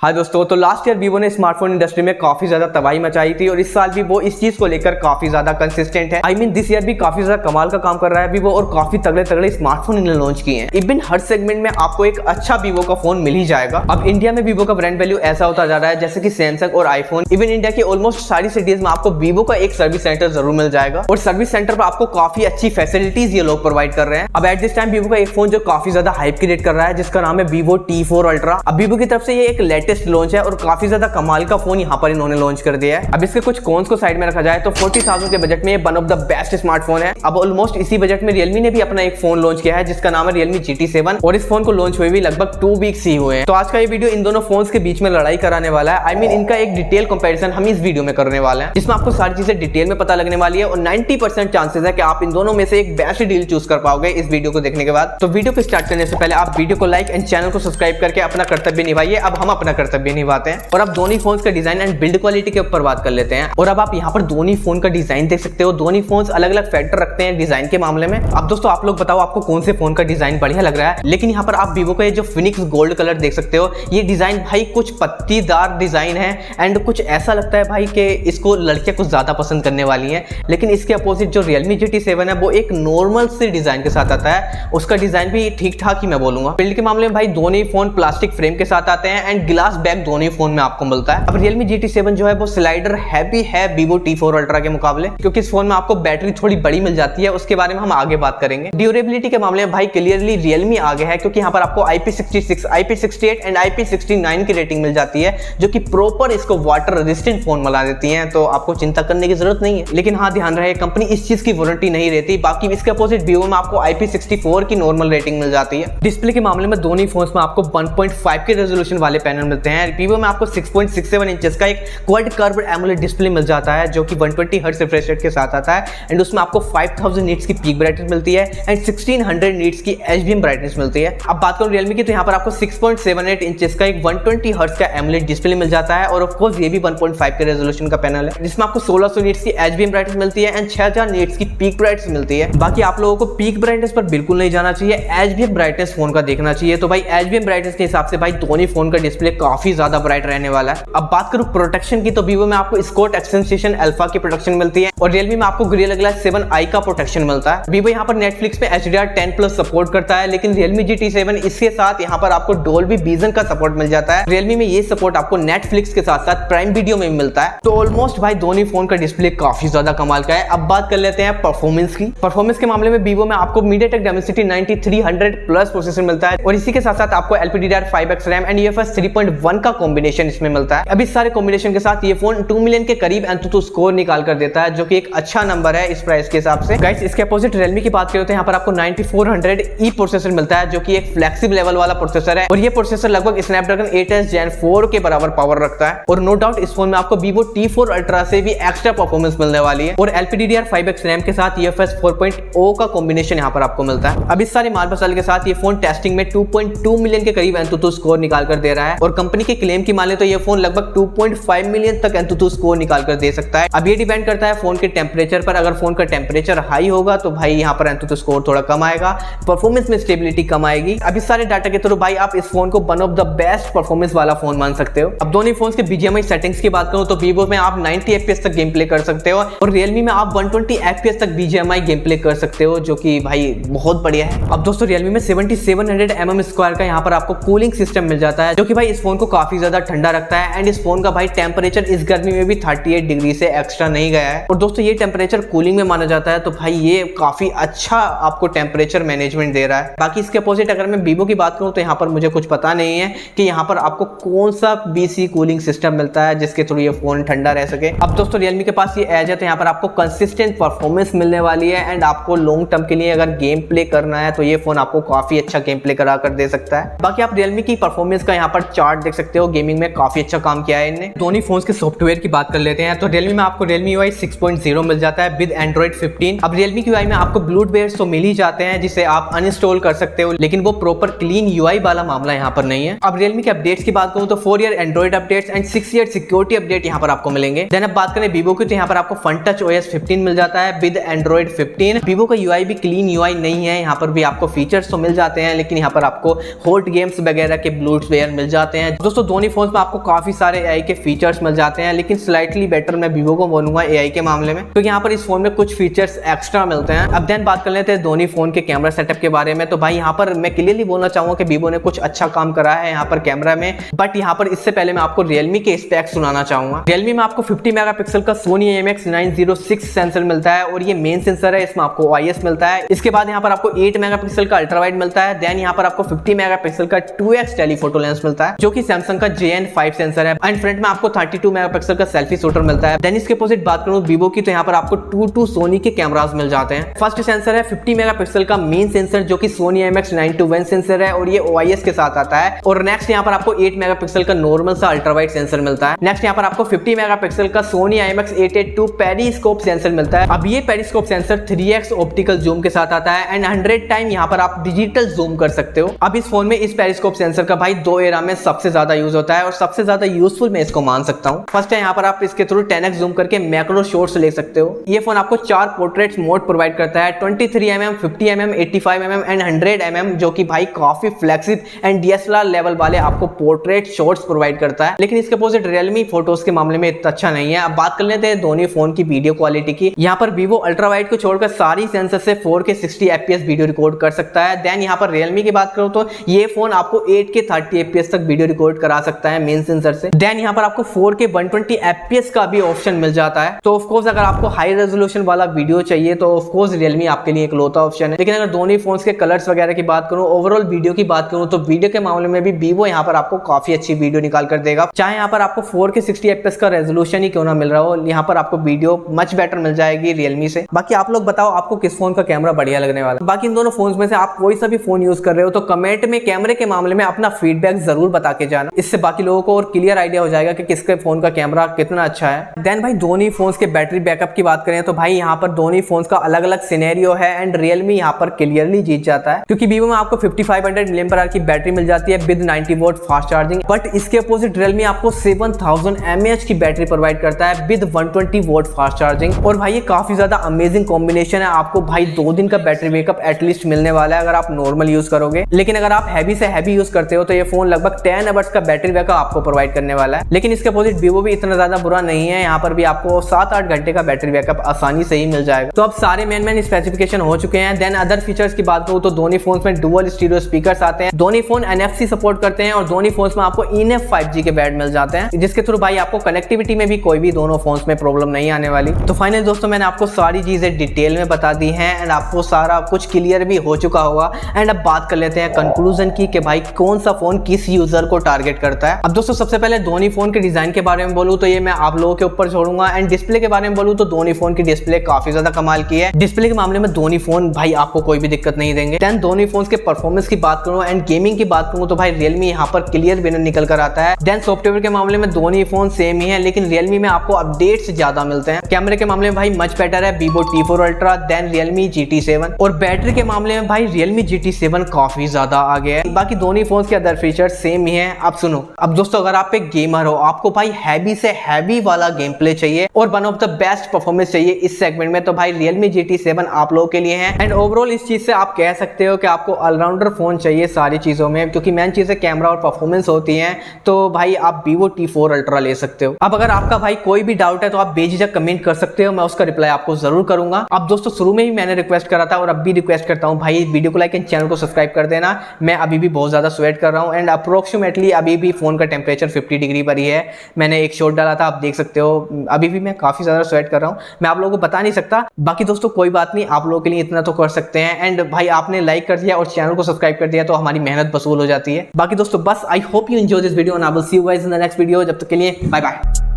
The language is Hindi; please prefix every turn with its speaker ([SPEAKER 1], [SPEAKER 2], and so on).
[SPEAKER 1] हाँ दोस्तों, तो लास्ट ईयर वीवो ने स्मार्टफोन इंडस्ट्री में काफी ज्यादा तबाही मचाई थी और इस साल भी वो इस चीज को लेकर काफी ज्यादा कंसिस्टेंट है। दिस ईयर भी काफी ज्यादा कमाल का काम कर रहा है वीवो और काफी तगड़े तगड़े स्मार्टफोन इन्होंने लॉन्च किए हैं। इवन हर सेगमेंट में आपको एक अच्छा वीवो का फोन मिल ही जाएगा। अब इंडिया में वीवो का ब्रांड वैल्यू ऐसा होता जा रहा है जैसे कि सैमसंग और आईफोन। इवन इंडिया की ऑलमोस्ट सारी सिटीज में आपको वीवो का एक सर्विस सेंटर जरूर मिल जाएगा और सर्विस सेंटर पर आपको काफी अच्छी फैसिलिटीज ये लोग प्रोवाइड कर रहे हैं। अब एट दिस टाइम वीवो का एक फोन जो काफी ज्यादा हाइप क्रिएट कर रहा है जिसका नाम है वीवो T4 अल्ट्रा। अब वीवो की तरफ से ये एक लेटेस्ट लॉन्च है और काफी ज्यादा कमाल का फोन यहाँ पर इन्होंने लॉन्च कर दिया है। अब इसके कुछ कॉन्स को साइड में रखा जाए तो 40,000 के बजट में ये one of the best smartphone है। अब ऑलमोस्ट इसी बजट में रियलमी ने भी अपना एक फोन लॉन्च किया है जिसका नाम है रियलमी GT7 और इस फोन को लॉन्च हुए भी लगभग 2 वीक्स ही हुए हैं। तो आज का ये वीडियो इन दोनों फोन्स के बीच में लड़ाई कराने वाला है। इनका एक डिटेल कंपैरिजन हम इस वीडियो में करने वाले हैं जिसमें आपको सारी चीजें डिटेल में पता लगने वाली है और 90% चांसेस है कि आप इन दोनों में से एक बेस्ट डील चूज कर पाओगे इस वीडियो को देखने के बाद। तो वीडियो को स्टार्ट करने से पहले आप वीडियो को लाइक एंड चैनल को सब्सक्राइब करके अपना कर्तव्य निभाइए। अब हम अपना कर्तव्य निभाते हैं और अब दोनों फोन्स का डिजाइन एंड बिल्ड क्वालिटी के ऊपर बात कर लेते हैं। और अब आप यहाँ पर दोनों फोन का डिजाइन देख सकते हो। दोनों फोन्स अलग अलग फैक्टर रखते हैं डिजाइन के मामले में। अब दोस्तों आप लोग बताओ आपको कौन से फोन का डिजाइन बढ़िया लग रहा है। लेकिन यहाँ पर आप वीवो का ये जो फिनिक्स गोल्ड कलर देख सकते हो, ये डिजाइन भाई कुछ पत्तीदार डिजाइन है एंड कुछ ऐसा लगता है भाई कि इसको लड़कियां कुछ ज्यादा पसंद करने वाली हैं। लेकिन इसके अपोजिट जो रियलमी GT7 है वो एक नॉर्मल से डिजाइन के साथ आता है। उसका डिजाइन भी ठीक ठाक ही मैं बोलूंगा। बिल्ड के मामले में भाई दोनों फोन प्लास्टिक फ्रेम के साथ आते हैं एंड ग्लास बैक दोनों फोन में आपको मिलता है। अब रियलमी GT7 जो है वो स्लाइडर हैवी है वीवो T4 अल्ट्रा के मुकाबले, क्योंकि इस फोन में आपको बैटरी थोड़ी बड़ी मिल जाती है। उसके बारे में हम आगे बात करेंगे। ड्यूरेबिलिटी के मामले में भाई क्लियरली रियलमी आगे है क्योंकि यहाँ पर आपको IP66, IP68 एंड IP69 की रेटिंग मिल जाती है जो कि प्रॉपर इसको वाटर रेजिस्टेंट फोन बना देती है। तो आपको चिंता करने की जरूरत नहीं है। लेकिन हाँ ध्यान रहे कंपनी इस चीज की वारंटी नहीं रहती। बाकी इसके अपोजिट वीवो में आपको IP64 की नॉर्मल रेटिंग मिल जाती है। डिस्प्ले के मामले में दोनों फोन्स में आपको 1.5 के रेजोल्यूशन वाले पैनल मिलते हैं। वीवो में आपको 6.67 इंचेस का एक क्वाड कर्व्ड एमोलेड डिस्प्ले मिल जाता है जो कि 120 हर्ट्ज रिफ्रेश रेट के साथ आता है एंड उसमें आपको 5000 नीट्स की पीक ब्राइटनेस मिलती है एंड 1600 नीट्स की HBM ब्राइटनेस मिलती है। अब बात करूं रियलमी की तो यहाँ पर आपको 6.78 इंचेस का एक 120 हर्ट्ज का एमोलेड डिस्प्ले मिल जाता है और ऑफ कोर्स ये भी 1.5 के रेजोल्यूशन का पैनल है जिसमें आपको 1600 नीट्स की HBM ब्राइटनेस मिलती है एंड 6000 नीट्स की पीक ब्राइटनेस मिलती है। बाकी आप लोगों को पीक ब्राइटनेस पर बिल्कुल नहीं जाना चाहिए, HBM ब्राइटनेस फोन का देखना चाहिए। तो भाई HBM ब्राइटनेस के हिसाब से भाई दोनों फोन का डिस्प्ले काफी ज्यादा ब्राइट रहने वाला है। अब बात करूं प्रोटेक्शन की तो वीवो में आपको स्कोट एक्सटेंशन अल्फा की प्रोटेक्शन मिलती है और रियलमी में आपको गोरिल्ला ग्लास 7i का प्रोटेक्शन मिलता है। वीवो यहाँ पर नेटफ्लिक्स पे HDR10+ सपोर्ट करता है लेकिन रियलमी GT7 इसके साथ यहाँ पर आपको डोल्बी विजन का सपोर्ट मिल जाता है। रियलमी में ये सपोर्ट आपको नेटफ्लिक्स के साथ साथ प्राइम वीडियो में भी मिलता है। तो ऑलमोस्ट भाई दोनों फोन का डिस्प्ले काफी ज्यादा कमाल का है। अब बात कर लेते हैं परफॉर्मेंस की। परफॉर्मेंस के मामले में वीवो में आपको MediaTek Dimensity 9300+ प्रोसेसर मिलता है और इसी के साथ साथ आपको LPDDR5X रैम एंड UFS 3.1 का कॉम्बिनेशन इसमें मिलता है। अब इस सारे कॉम्बिनेशन के साथ ये फोन 2 मिलियन के करीब AnTuTu स्कोर निकाल कर देता है जो कि एक अच्छा नंबर है इस प्राइस के हिसाब से। गाइस इसके अपोजिट रियलमी की बात करें तो यहाँ पर आपको 9400E प्रोसेसर मिलता है जो कि एक फ्लेक्सिबल लेवल वाला प्रोसेसर है और ये प्रोसेसर लगभग Snapdragon 8s Gen 4 के बराबर पावर रखता है और नो डाउट इस फोन में आपको Vivo T4 अल्ट्रा से भी एक्स्ट्रा परफॉर्मेंस मिलने वाली है और LPDDR5X रैम के साथ UFS 4.0 का कॉम्बिनेशन यहाँ पर आपको मिलता है। अब इस सारे माल मसाले के साथ ये फोन टेस्टिंग में 2.2 मिलियन के करीब AnTuTu स्कोर निकाल कर दे रहा है और कंपनी के क्लेम की माने तो ये फोन लगभग 2.5 मिलियन तक AnTuTu स्कोर निकाल कर दे सकता है। अब ये डिपेंड करता है फोन के टेम्परेचर पर। अगर फोन का टेम्परेचर हाई होगा तो भाई यहाँ पर AnTuTu स्कोर थोड़ा कम आएगा, परफॉर्मेंस में स्टेबिलिटी कम आएगी। अब इस सारे डाटा के थ्रू भाई आप इस फोन को one of the best performance वाला फोन मान सकते हो। अब दोनों फोन के BGMI सेटिंग्स की बात करूं तो वीवो में आप 90 FPS तक गेम प्ले कर सकते हो और रियलमी में आप 120 FPS तक BGMI गेम प्ले कर सकते हो जो कि भाई बहुत बढ़िया है। अब दोस्तों रियलमी में 7700 mm² का यहाँ पर आपको कूलिंग सिस्टम मिल जाता है जो कि भाई इस फोन को काफी ज्यादा ठंडा रखता है एंड इस फोन का भाई टेम्परेचर इस गर्मी में भी 38 डिग्री से एक्स्ट्रा नहीं गया है और दोस्तों ये टेम्परेचर कूलिंग में माना जाता है। तो भाई ये काफी अच्छा आपको टेम्परेचर मैनेजमेंट दे रहा है। बाकी इसके अपोजिट अगर मैं वीवो की बात करूं तो यहाँ पर मुझे कुछ पता नहीं है कि यहाँ पर आपको कौन सा BC कूलिंग सिस्टम मिलता है जिसके थ्रू ये फोन ठंडा रह सके। अब दोस्तों रियलमी के पास ये एज है तो यहाँ पर आपको कंसिस्टेंट परफॉर्मेंस मिलने वाली है एंड आपको लॉन्ग टर्म के लिए अगर गेम प्ले करना है तो ये फोन आपको काफी अच्छा गेम प्ले करा कर दे सकता है। बाकी आप रियलमी की परफॉर्मेंस का यहाँ पर चार्ट देख सकते हो। गेमिंग में काफी अच्छा काम किया है इन्होंने। दोनों फोन्स के सॉफ्टवेयर की बात कर लेते हैं तो रियलमी में आपको Realme UI 6.0 मिल जाता है विद Android 15। अब Realme की UI में आपको ब्लूटवेयर तो मिल ही जाते हैं जिसे आप अनइंस्टॉल कर सकते हो लेकिन वो प्रॉपर क्लीन UI वाला मामला यहाँ पर नहीं है। अब Realme के अपडेट्स की बात करूँ तो 4 year Android updates and 6 year security update यहाँ पर आपको मिलेंगे। देन अब बात करें Vivo की तो यहाँ पर आपको FunTouch OS 15 मिल जाता है विद Android 15। Vivo का UI भी क्लीन UI नहीं है, यहाँ पर भी आपको फीचर्स तो मिल जाते हैं लेकिन यहाँ पर आपको हॉट गेम्स वगैरह के ब्लूटवेयर मिल जाते हैं हैं। दोस्तों दोनों फोन में आपको काफी सारे AI के फीचर्स मिल जाते हैं, लेकिन स्लाइटली बेटर मैं वीवो को बोलूंगा AI के मामले में, क्योंकि यहाँ पर इस फोन में कुछ फीचर्स एक्स्ट्रा मिलते हैं। अब देन बात कर लेते हैं दोनों फोन के कैमरा सेटअप के बारे में। तो भाई यहाँ पर मैं क्लियरली बोलना चाहूंगा कि वीवो ने कुछ अच्छा काम करा है यहाँ पर कैमरा में, बट यहाँ पर इससे पहले मैं आपको रियलमी के स्पेक्स सुनाना चाहूंगा। रियलमी में आपको 50 मेगापिक्सल का सोनी IMX906 सेंसर मिलता है और ये मेन सेंसर है, इसमें आपको OIS मिलता है। इसके बाद यहाँ पर आपको 8 मेगापिक्सल का अल्ट्रावाइड मिलता है। देन यहाँ पर आपको 50 मेगापिक्सल का 2x टेलीफोटो लेंस मिलता है, जो कि सैमसंग का JN5 सेंसर है। एंड फ्रंट में आपको 32 मेगापिक्सल का सेल्फी शूटर मिलता है। देन इसके अपोजिट बात करूं वीवो की, तो यहाँ पर आपको 2 सोनी के कैमरास मिल जाते हैं। फर्स्ट सेंसर है 50 मेगापिक्सल का मेन सेंसर, जो कि सोनी IMX921 सेंसर है और ये OIS के साथ आता है। और नेक्स्ट यहाँ पर आपको 8 मेगापिक्सल का नॉर्मल सा अल्ट्रावाइड सेंसर मिलता है। नेक्स्ट यहाँ पर आपको 50 मेगापिक्सल का सोनी IMX882 पेरिस्कोप सेंसर मिलता है। अब ये periscope sensor 3x optical zoom के साथ आता है एंड 100 टाइम यहाँ पर आप डिजिटल जूम कर सकते हो। अब इस फोन में इस पेरिस्कोप सेंसर का भाई 2 एरा में सबसे ज्यादा यूज होता है और सबसे ज्यादा यूजफुल मैं इसको मान सकता हूँ। फर्स्ट है यहाँ पर आप इसके थ्रू 10x जूम करके मैक्रो शॉट्स ले सकते हो। ये फोन आपको 4 पोर्ट्रेट मोड प्रोवाइड करता है, 23mm, 50mm, 85mm and 100mm, जो कि भाई काफी फ्लेक्सिब एंड DSLR लेवल वाले आपको पोर्ट्रेट शॉट्स प्रोवाइड करता है। लेकिन इसके अपोजिट रियलमी फोटोज के मामले में इतना अच्छा नहीं है। अब बात कर लेते हैं दोनों फोन की वीडियो क्वालिटी की। यहाँ पर वीवो अल्ट्रावाइड को छोड़कर सारी सेंसर से 4K 60 FPS वीडियो रिकॉर्ड कर सकता है। देन यहाँ पर रियलमी की बात करूँ तो ये फोन आपको 8K 30 FPS तक वीडियो रिकॉर्ड करा सकता है मेन सेंसर से। देन यहाँ पर आपको 4K 120 FPS का भी ऑप्शन मिल जाता है। तो ऑफकोर्स अगर आपको हाई रेजोल्यूशन वाला वीडियो चाहिए तो ऑफकोर्स रियलमी आपके लिए इकलौता ऑप्शन है। लेकिन अगर दोनों फोन्स के कलर्स वगैरह की बात करूँ, ओवरऑल वीडियो की बात करूँ, तो वीडियो के मामले में भी वीवो यहाँ पर आपको काफी अच्छी वीडियो निकाल कर देगा। चाहे यहाँ पर आपको 4K 60 FPS का रेजोल्यूशन ही क्यों ना मिल रहा हो, यहाँ पर आपको वीडियो मच बेटर मिल जाएगी रियलमी से। बाकी आप लोग बताओ आपको किस फोन का कैमरा बढ़िया लगने वाला। बाकी इन दोनों फोन्स में से आप कोई सा भी फोन यूज कर रहे हो तो कमेंट में कैमरे के मामले में अपना फीडबैक जरूर बता के जाना। इससे बाकी लोगों को और क्लियर आइडिया हो जाएगा कि किसके फोन का कैमरा कितना अच्छा है। देन भाई दोनों फोन्स के बैटरी बैकअप की बात करें तो भाई यहाँ पर दोनों फोन्स का अलग अलग सिनेरियो है एंड रियलमी यहाँ पर क्लियरली जीत जाता है, क्योंकि वीवो में आपको 5500 mAh की बैटरी मिल जाती है with 90 volt fast charging, but इसके अपोजिट रियलमी आपको 7000 mAh की बैटरी प्रोवाइड करता है विद 120 वोल्ट फास्ट चार्जिंग। और भाई ये काफी ज्यादा अमेजिंग कॉम्बिनेशन है। आपको भाई 2 दिन का बैटरी बैकअप एटलीस्ट मिलने वाला है अगर आप नॉर्मल यूज करोगे। लेकिन अगर आप हैवी से हैवी यूज करते हो तो ये फोन लगभग 10 आवर्स का बैटरी बैकअप आपको प्रोवाइड करने वाला है। लेकिन इसके अपोजिट वीवो भी इतना ज्यादा बुरा नहीं है, यहाँ पर भी आपको 7-8 घंटे का बैटरी बैकअप आसानी से ही मिल जाएगा। तो अब सारे मेन स्पेसिफिकेशन हो चुके हैं। देन अदर फीचर्स की बात करूँ तो दोनों फोन में डुअल स्टीरियो स्पीकर्स आते हैं, दोनों फोन NFC सपोर्ट करते हैं और दोनों फोन में आपको इनएफ 5G के बैंड मिल जाते हैं, जिसके थ्रू भाई आपको कनेक्टिविटी में भी कोई भी दोनों फोन्स में प्रॉब्लम नहीं आने वाली। तो फाइनल दोस्तों मैंने आपको सारी चीजें डिटेल में बता दी हैं एंड आपको सारा कुछ क्लियर भी हो चुका होगा। एंड अब बात कर लेते हैं कंक्लूजन की कि भाई कौन सा फोन किस यूजर को टारगेट करता है। अब दोस्तों सबसे पहले दोनों फोन के डिजाइन के बारे में बोलूं तो ये मैं आप लोगों के ऊपर छोड़ूंगा। एंड डिस्प्ले के बारे में बोलूं तो दोनों फोन की डिस्प्ले काफी ज्यादा कमाल की है। डिस्प्ले के मामले में दोनों फोन भाई आपको कोई भी दिक्कत नहीं देंगे। देन दोनों फोन के परफॉर्मेंस की बात करूं एंड गेमिंग की बात करूं तो भाई रियलमी यहाँ पर क्लियर विनर निकल कर आता है। देन सॉफ्टवेयर के मामले में दोनों फोन सेम ही है, लेकिन रियलमी में आपको अपडेट्स ज्यादा मिलते हैं। कैमरे के मामले में भाई मच बेटर है Vivo T4 Ultra, than Realme GT7। और बैटरी के मामले में भाई रियलमी GT7 काफी ज्यादा आगे है। बाकी दोनों फोन के अदर फीचर सेम ही है। अब सुनो, अब दोस्तों अगर आप एक गेमर हो, आपको भाई हैवी से हैवी वाला गेम प्ले चाहिए और one of the best performance चाहिए इस सेगमेंट में, तो भाई रियलमी GT7 आप लोगों के लिए है। एंड ओवरऑल इस चीज से आप कह सकते हो कि आपको ऑलराउंडर फोन चाहिए सारी चीजों में, क्योंकि मेन चीजें कैमरा और परफॉर्मेंस होती हैं। तो भाई आप Vivo T4 Ultra ले सकते हो। अब अगर आपका भाई कोई भी डाउट है तो आप बेझिझक कमेंट कर सकते हो, मैं उसका रिप्लाई आपको जरूर करूंगा। अब दोस्तों शुरू में ही मैंने रिक्वेस्ट करा था और अब भी रिक्वेस्ट करता हूं भाई वीडियो को लाइक एंड चैनल को सब्सक्राइब कर देना। मैं अभी भी बहुत ज्यादा स्वेट कर रहा हूं एंड अप्रोक्सीमेटली अभी भी फोन का टेम्परेचर 50 डिग्री पर ही है। मैंने एक शॉट डाला था, आप देख सकते हो अभी भी मैं काफी ज्यादा स्वेट कर रहा हूं। मैं आप लोगों को बता नहीं सकता। बाकी दोस्तों कोई बात नहीं, आप लोगों के लिए इतना तो कर सकते हैं। एंड भाई आपने लाइक कर दिया और चैनल को सब्सक्राइब कर दिया तो हमारी मेहनत वसूल हो जाती है। बाकी दोस्तों बस I hope you enjoy this video and I will see you guys in the next video. जब तक के लिए बाय बाय।